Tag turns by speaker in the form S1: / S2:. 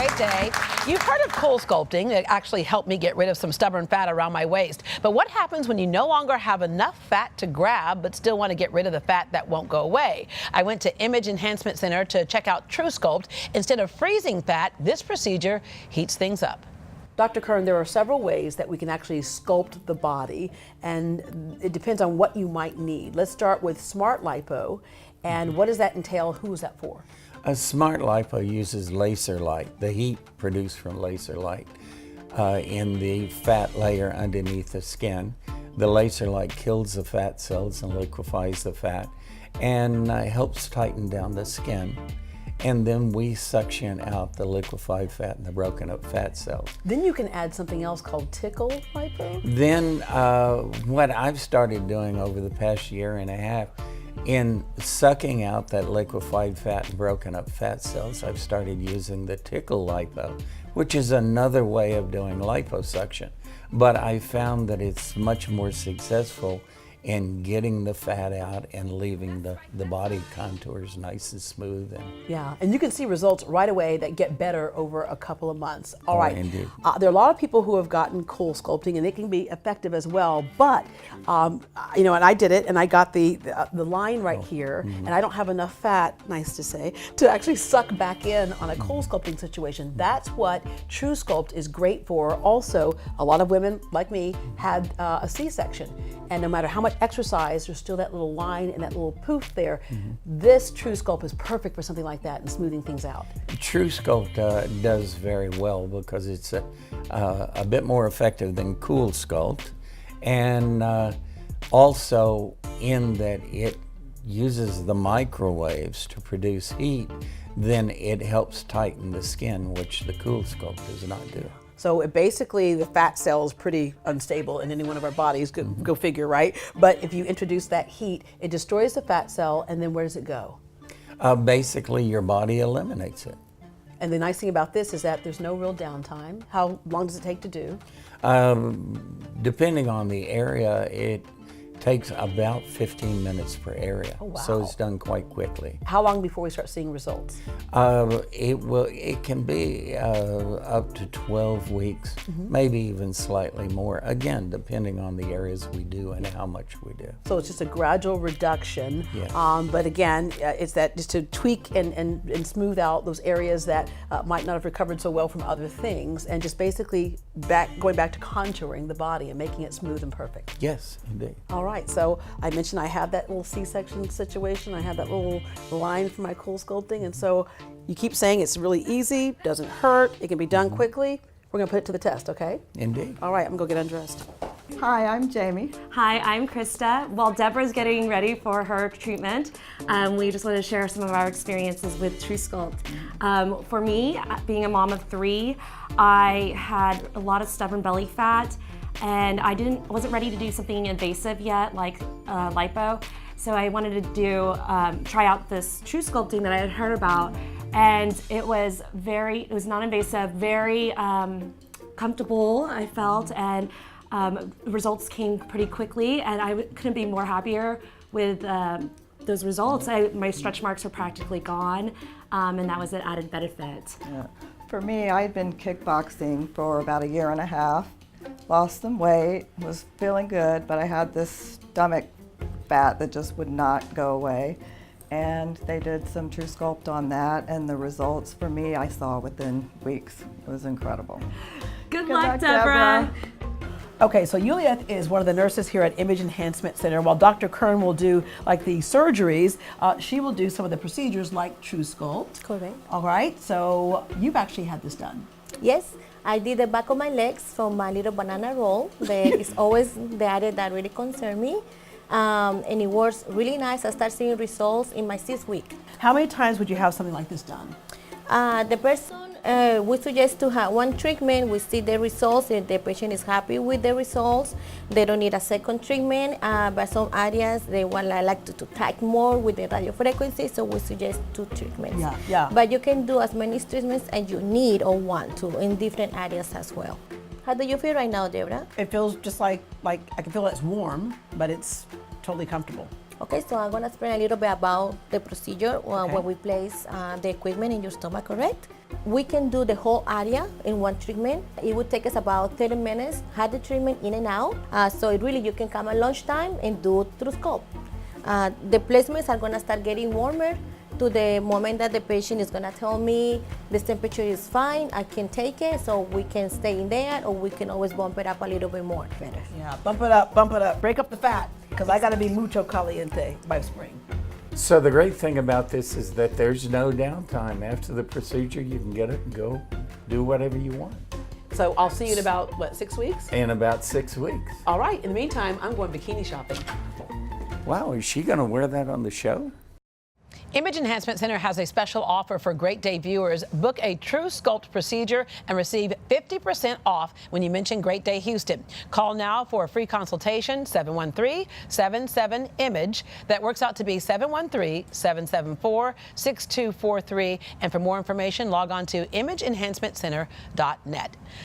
S1: great day. You've heard of cool sculpting. It actually helped me get rid of some stubborn fat around my waist. But what happens when you no longer have enough fat to grab but still want to get rid of the fat that won't go away? I went to Image Enhancement Center to check out TrueSculpt. Instead of freezing fat, this procedure heats things up.
S2: Dr. Kern, there are several ways that we can actually sculpt the body, and it depends on what you might need. Let's start with Smart Lipo. And what does that entail? Who is that for?
S3: A Smart Lipo uses laser light, the heat produced from laser light, in the fat layer underneath the skin. The laser light kills the fat cells and liquefies the fat and helps tighten down the skin. And then we suction out the liquefied fat and the broken up fat cells.
S2: Then you can add something else called Tickle Lipo?
S3: Then what I've started doing over the past year and a half, in sucking out that liquefied fat and broken up fat cells, I've started using the Tickle Lipo, which is another way of doing liposuction. But I found that it's much more successful in getting the fat out and leaving the body contours nice and smooth.
S2: Yeah, and you can see results right away that get better over a couple of months. All right.
S3: Indeed.
S2: There are a lot of people who have gotten cool sculpting, and it can be effective as well. But you know, and I did it, and I got the line right here, and I don't have enough fat, nice to say, to actually suck back in on a cool sculpting situation. That's what TrueSculpt is great for. Also, a lot of women like me had a C-section, and no matter how much exercise, there's still that little line and that little poof there. This TrueSculpt is perfect for something like that and smoothing things out.
S3: TrueSculpt does very well because it's a bit more effective than Cool Sculpt, and also in that it uses the microwaves to produce heat. Then it helps tighten the skin, which the Cool Sculpt does not do.
S2: So basically the fat cell is pretty unstable in any one of our bodies, go figure, right? But if you introduce that heat, it destroys the fat cell, and then where does it go?
S3: Basically your body eliminates it.
S2: And the nice thing about this is that there's no real downtime. How long does it take to do?
S3: Depending on the area, it takes about 15 minutes per area.
S2: Oh, wow.
S3: So it's done quite quickly.
S2: How long before we start seeing results?
S3: It can be up to 12 weeks, maybe even slightly more, again, depending on the areas we do and how much we do.
S2: So it's just a gradual reduction.
S3: Yes.
S2: But again, it's that just to tweak and smooth out those areas that might not have recovered so well from other things, and just basically going back to contouring the body and making it smooth and perfect.
S3: Yes, indeed.
S2: All right, so I mentioned I have that little C-section situation. I have that little line for my cool sculpting, and so you keep saying it's really easy, doesn't hurt, it can be done quickly. We're gonna put it to the test, okay?
S3: Indeed.
S2: All right, I'm gonna go get undressed.
S4: Hi, I'm Jamie.
S5: Hi, I'm Christa. While Deborah's getting ready for her treatment, we just want to share some of our experiences with TrueSculpt. For me, being a mom of 3, I had a lot of stubborn belly fat, and I wasn't ready to do something invasive yet, like lipo. So I wanted to try out this TrueSculpting that I had heard about, and it was non-invasive, very comfortable, I felt, and results came pretty quickly, and I couldn't be more happier with those results. My stretch marks were practically gone, and that was an added benefit.
S4: Yeah. For me, I had been kickboxing for about a year and a half, lost some weight, was feeling good, but I had this stomach fat that just would not go away. And they did some TrueSculpt on that, and the results for me I saw within weeks. It was incredible.
S5: Good luck, Deborah.
S2: Okay, so Elyce is one of the nurses here at Image Enhancement Center. While Dr. Kern will do like the surgeries, she will do some of the procedures like TrueSculpt.
S6: Correct.
S2: All right, so you've actually had this done.
S6: Yes, I did the back of my legs from my little banana roll. It's always the area that really concerns me. And it works really nice. I start seeing results in my 6th week.
S2: How many times would you have something like this done?
S6: The person, we suggest to have 1 treatment. We see the results. If the patient is happy with the results, they don't need a second treatment. But some areas, they want like to tighten more with the radiofrequency, so we suggest 2 treatments.
S2: Yeah.
S6: But you can do as many treatments as you need or want to in different areas as well. How do you feel right now, Deborah?
S2: It feels just like I can feel it's warm, but it's totally comfortable.
S6: Okay, so I'm gonna explain a little bit about the procedure when we place the equipment in your stomach, correct? We can do the whole area in one treatment. It would take us about 30 minutes, have the treatment in and out. So it really, you can come at lunchtime and do through scope. The placements are gonna start getting warmer to the moment that the patient is gonna tell me this temperature is fine, I can take it, so we can stay in there, or we can always bump it up a little bit more. Better.
S2: Yeah, bump it up, break up the fat, because I gotta be mucho caliente by spring.
S3: So the great thing about this is that there's no downtime. After the procedure, you can get it and go do whatever you want.
S2: So I'll see you in about, what, 6 weeks?
S3: In about 6 weeks.
S2: All right, in the meantime, I'm going bikini shopping.
S3: Wow, is she gonna wear that on the show?
S1: Image Enhancement Center has a special offer for Great Day viewers. Book a True Sculpt procedure and receive 50% off when you mention Great Day Houston. Call now for a free consultation, 713-77-IMAGE. That works out to be 713-774-6243. And for more information, log on to imageenhancementcenter.net.